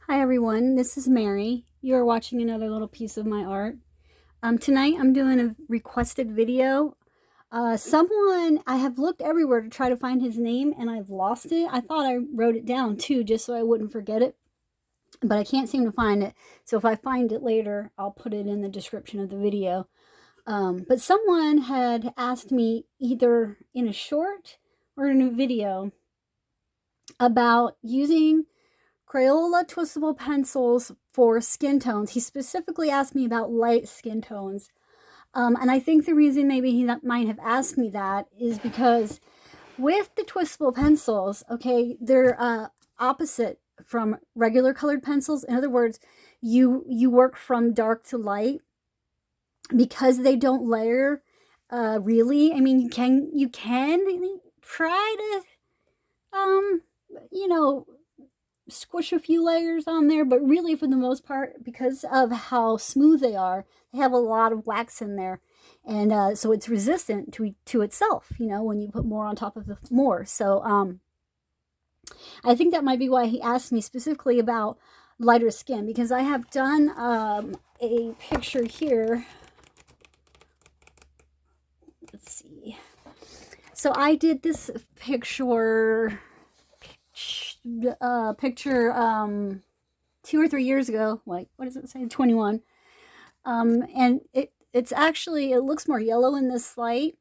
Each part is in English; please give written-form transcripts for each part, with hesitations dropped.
Hi everyone, this is Mary. You are watching another little piece of my art. Tonight I'm doing a requested video. I have looked everywhere to try to find his name and I've lost it. I thought I wrote it down too just so I wouldn't forget it, but I can't seem to find it. So if I find it later, I'll put it in the description of the video. But someone had asked me either in a short or in a video about using Crayola twistable pencils for skin tones. He specifically asked me about light skin tones. And I think the reason maybe he might have asked me that is because with the twistable pencils, okay, they're opposite from regular colored pencils. In other words, you work from dark to light because they don't layer really. I mean, you can try to you know, squish a few layers on there, but really for the most part, because of how smooth they are, they have a lot of wax in there, and so it's resistant to itself, when you put more on top of the more. So I think that might be why he asked me specifically about lighter skin, because I have done a picture here. Let's see. So I did this picture 2 or 3 years ago. Like, what does it say? 21. And it's actually, it looks more yellow in this light,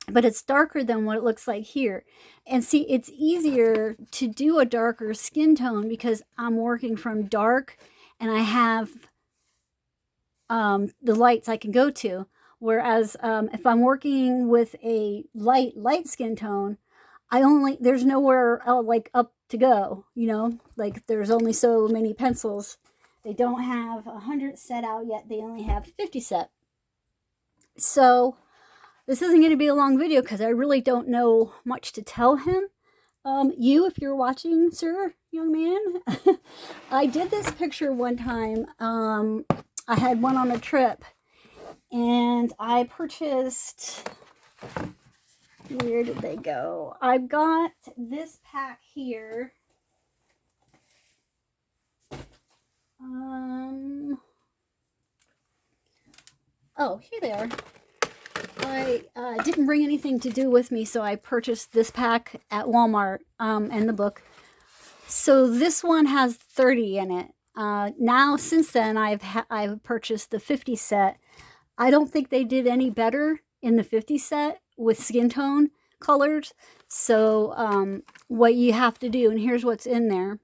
but it's darker than what it looks like here. And see, it's easier to do a darker skin tone because I'm working from dark and I have the lights I can go to. Whereas if I'm working with a light skin tone, there's nowhere like up to go, like there's only so many pencils. They don't have 100 set out yet. They only have 50 set. So this isn't going to be a long video because I really don't know much to tell him. If you're watching, sir, young man, I did this picture one time. I had one on a trip and I purchased, where did they go? I've got this pack here. Oh, here they are. I didn't bring anything to do with me, so I purchased this pack at Walmart and the book. So this one has 30 in it. Now, since then, I've purchased the 50 set. I don't think they did any better in the 50 set with skin tone colors. So what you have to do, and here's what's in there.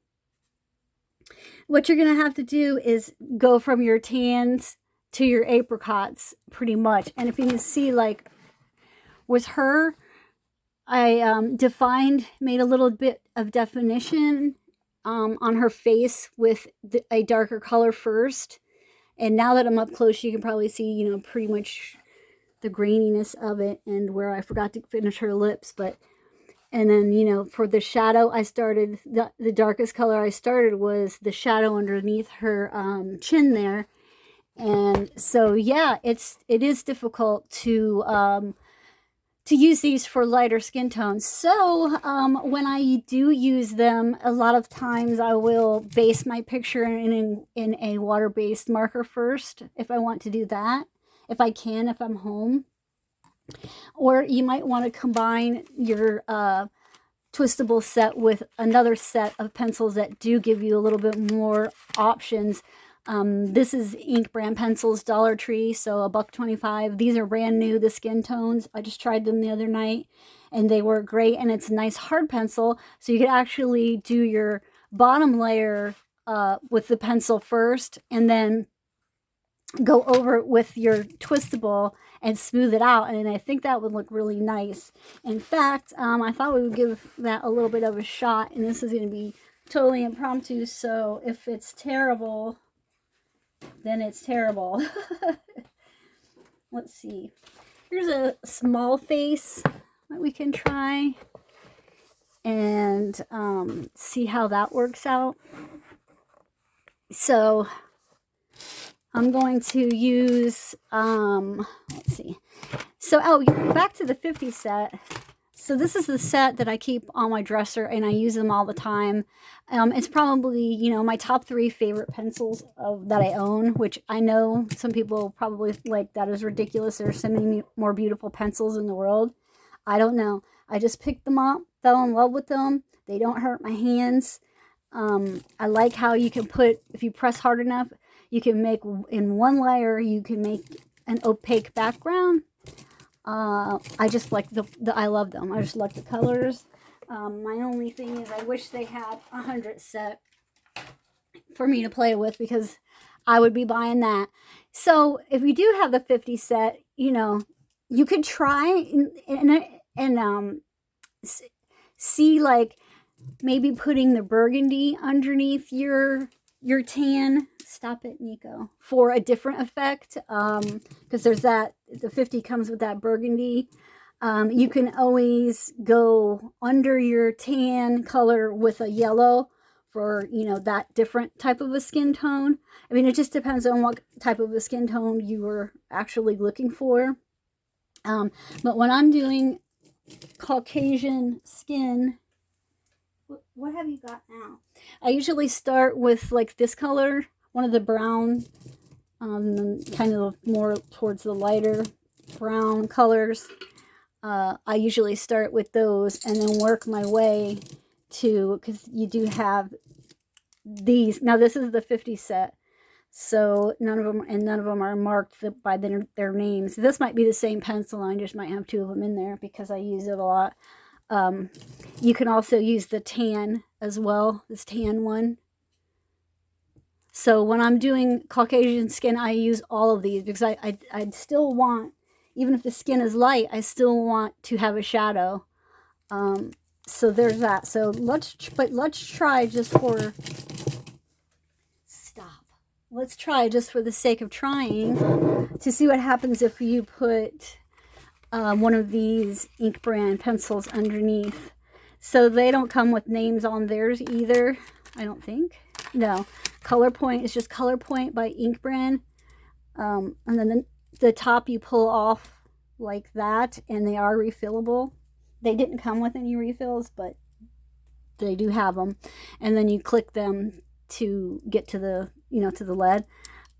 What you're going to have to do is go from your tans to your apricots pretty much. And if you can see, like with her, I made a little bit of definition on her face with a darker color first. And now that I'm up close, you can probably see, pretty much the graininess of it, and where I forgot to finish her lips. And then, for the shadow, I started, the darkest color I started was the shadow underneath her chin there. And so, yeah, it is difficult to use these for lighter skin tones. So when I do use them, a lot of times I will base my picture in a water-based marker first, if I want to do that, if I can, if I'm home. Or you might want to combine your twistable set with another set of pencils that do give you a little bit more options. This is Ink brand pencils, Dollar Tree, so $1.25. These are brand new, the skin tones. I just tried them the other night and they work great, and it's a nice hard pencil, so you could actually do your bottom layer with the pencil first and then go over it with your twistable and smooth it out, and I think that would look really nice. In fact, I thought we would give that a little bit of a shot, and this is going to be totally impromptu, so if it's terrible, then it's terrible. Let's see. Here's a small face that we can try and see how that works out. So I'm going to use, let's see. So, back to the 50 set. So this is the set that I keep on my dresser, and I use them all the time. It's probably, you know, my top 3 favorite pencils that I own, which I know some people probably like that is ridiculous. There's so many more beautiful pencils in the world. I don't know. I just picked them up, fell in love with them. They don't hurt my hands. I like how you can put, if you press hard enough, you can make in one layer, you can make an opaque background. I just like I love them. I just like the colors. My only thing is I wish they had 100 set for me to play with, because I would be buying that. So if you do have the 50 set, you know, you could try and see, like, maybe putting the burgundy underneath your tan. Stop it, Nico. For a different effect, because there's that, the 50 comes with that burgundy. You can always go under your tan color with a yellow for, you know, that different type of a skin tone. I mean, it just depends on what type of a skin tone you were actually looking for. But when I'm doing Caucasian skin, what have you got now? I usually start with like this color, one of the brown, kind of more towards the lighter brown colors. I usually start with those and then work my way to, because you do have these. Now this is the 50 set, so none of them are marked by their names. This might be the same pencil, I just might have 2 of them in there because I use it a lot. You can also use the tan as well, this tan one. So when I'm doing Caucasian skin, I use all of these because I still want, even if the skin is light, I still want to have a shadow. So there's that. So let's try just for, stop. Let's try just for the sake of trying to see what happens if you put one of these ink brand pencils underneath. So they don't come with names on theirs either, I don't think. No, Color Point is just Color Point by Ink Brand. And then the top you pull off like that, and they are refillable. They didn't come with any refills, but they do have them. And then you click them to get to the, you know, to the lead.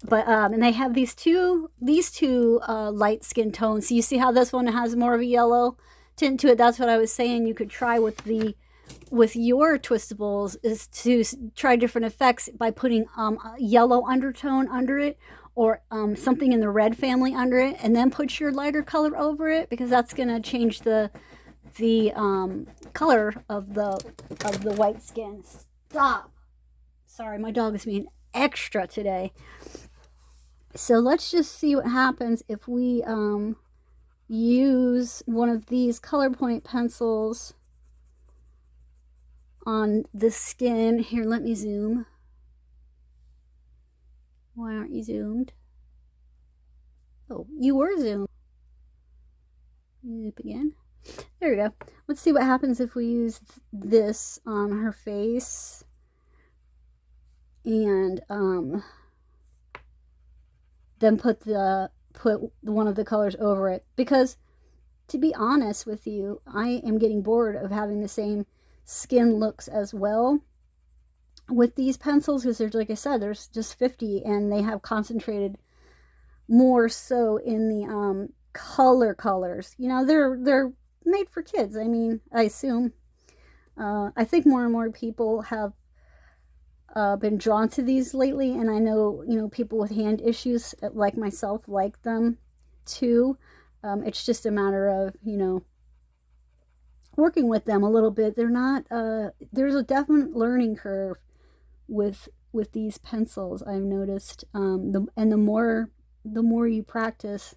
But and they have these two light skin tones. So you see how this one has more of a yellow tint to it. That's what I was saying. You could try with your twistables, is to try different effects by putting a yellow undertone under it, or something in the red family under it, and then put your lighter color over it, because that's going to change the color of the white skin. Stop. Sorry, my dog is being extra today. So let's just see what happens if we use one of these Color Point pencils on the skin. Here, let me zoom. Why aren't you zoomed? Oh, you were zoomed. Zoom again. There we go. Let's see what happens if we use this on her face. And then put one of the colors over it, because to be honest with you, I am getting bored of having the same skin looks as well with these pencils, because there's, like I said, there's just 50, and they have concentrated more so in the colors. You know, they're made for kids. I mean, I assume. I think more and more people have been drawn to these lately, and I know, you know, people with hand issues like myself like them too. It's just a matter of, you know, working with them a little bit. They're not there's a definite learning curve with these pencils, I've noticed. The more you practice,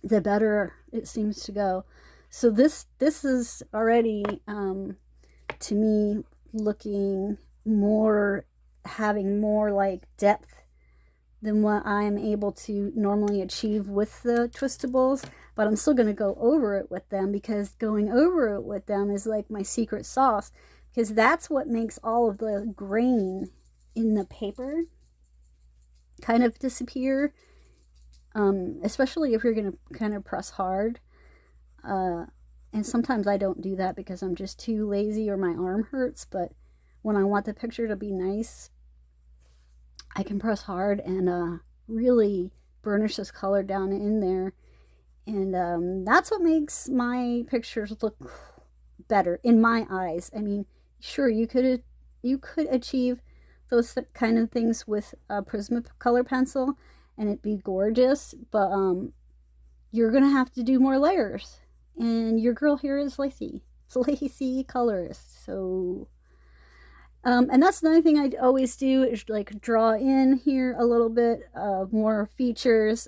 the better it seems to go. So this is already to me looking more, having more like depth than what I'm able to normally achieve with the twistables. But I'm still going to go over it with them, because going over it with them is like my secret sauce, because that's what makes all of the grain in the paper kind of disappear, especially if you're going to kind of press hard. And sometimes I don't do that because I'm just too lazy or my arm hurts, but when I want the picture to be nice, I can press hard and really burnish this color down in there. And that's what makes my pictures look better in my eyes. I mean, sure, you could achieve those kind of things with a Prismacolor pencil and it'd be gorgeous, but you're gonna have to do more layers. And your girl here is lacy colorist, so and that's another thing I always do is like draw in here a little bit more features,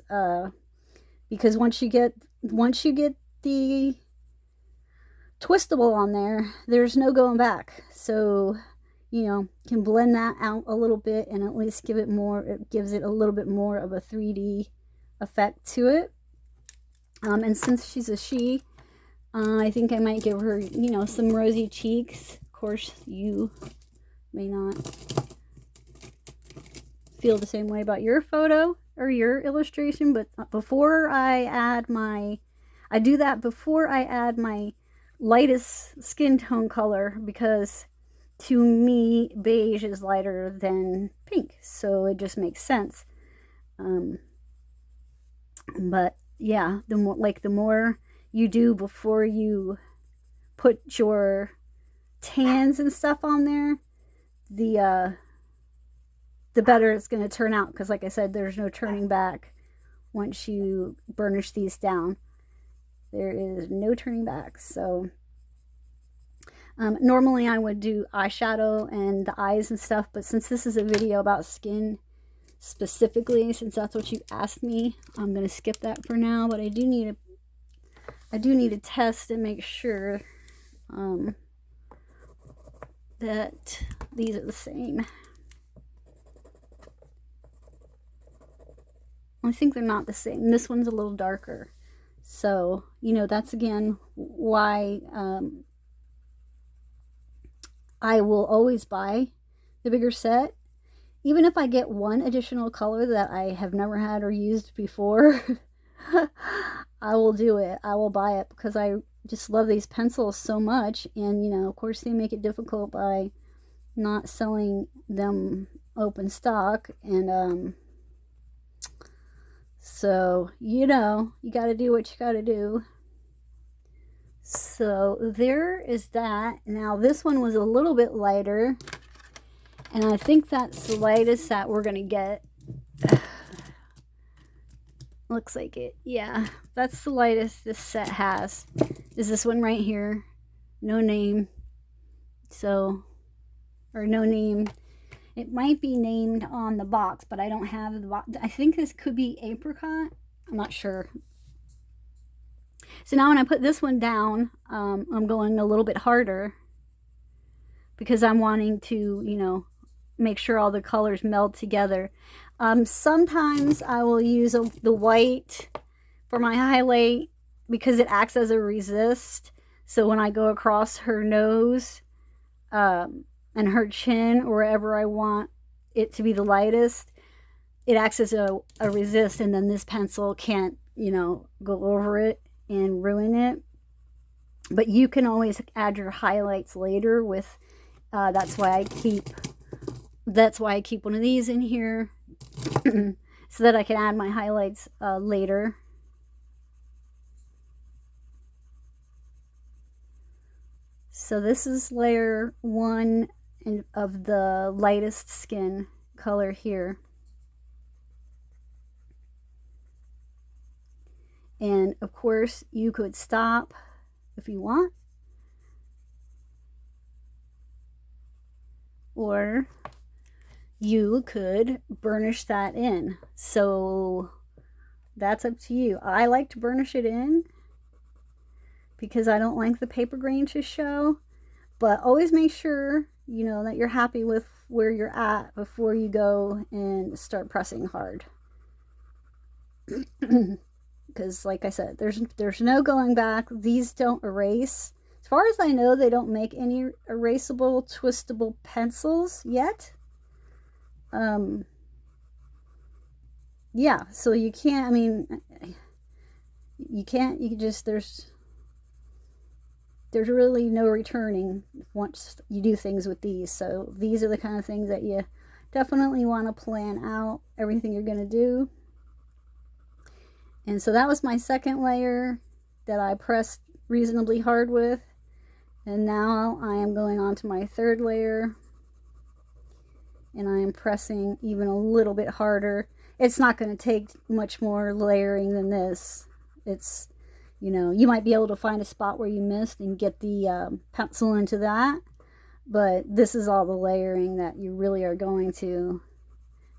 because once you get the twistable on there, there's no going back. So you can blend that out a little bit and at least give it more. It gives it a little bit more of a 3D effect to it. And since she's a she, I think I might give her some rosy cheeks. Of course, you may not feel the same way about your photo or your illustration, but before I add my lightest skin tone color, because to me beige is lighter than pink, so it just makes sense. But yeah, the more you do before you put your tans and stuff on there, the better it's going to turn out, because like I said, there's no turning back once you burnish these down. There is no turning back. So normally I would do eyeshadow and the eyes and stuff, but since this is a video about skin specifically, since that's what you asked me, I'm going to skip that for now. But I do need to test and make sure that these are the same. I think they're not the same. This one's a little darker. So, that's again why I will always buy the bigger set. Even if I get one additional color that I have never had or used before, I will do it. I will buy it because I just love these pencils so much. And, of course, they make it difficult by not selling them open stock. And so, you got to do what you got to do. So there is that. Now this one was a little bit lighter, and I think that's the lightest that we're going to get. Looks like it. Yeah, that's the lightest this set has. Is this one right here. No name. So, or no name. It might be named on the box, but I don't have the box. I think this could be apricot. I'm not sure. So now when I put this one down, I'm going a little bit harder because I'm wanting to, make sure all the colors meld together. Sometimes I will use the white for my highlight because it acts as a resist. So when I go across her nose and her chin, or wherever I want it to be the lightest, it acts as a resist, and then this pencil can't, go over it and ruin it. But you can always add your highlights later with that's why I keep one of these in here so that I can add my highlights later. So this is layer 1 of the lightest skin color here. And of course, you could stop if you want, or you could burnish that in. So that's up to you. I like to burnish it in because I don't like the paper grain to show, but always make sure that you're happy with where you're at before you go and start pressing hard. Because like I said, there's no going back. These don't erase. As far as I know, they don't make any erasable twistable pencils yet. Yeah, so you can't, you can just, there's really no returning once you do things with these. So these are the kind of things that you definitely want to plan out everything you're going to do. And so that was my second layer that I pressed reasonably hard with. And now I am going on to my third layer, and I am pressing even a little bit harder. It's not going to take much more layering than this. It's, you know, you might be able to find a spot where you missed and get the pencil into that, but this is all the layering that you really are going to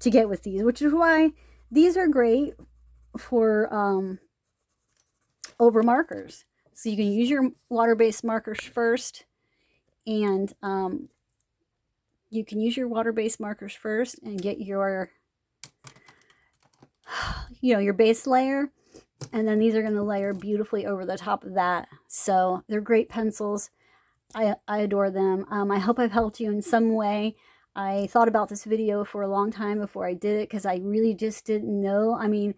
get with these, which is why these are great for over markers. So you can use your water-based markers first, and you can use your water-based markers first and get your, you know, your base layer, and then these are going to layer beautifully over the top of that. So they're great pencils. I adore them. I hope I've helped you in some way. I thought about this video for a long time before I did it because I really just didn't know. I mean,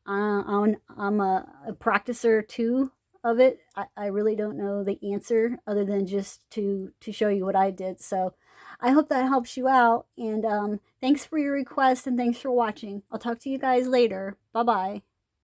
I'm a practicer too of it. I really don't know the answer other than just to show you what I did. So I hope that helps you out. And thanks for your request, and thanks for watching. I'll talk to you guys later. Bye-bye.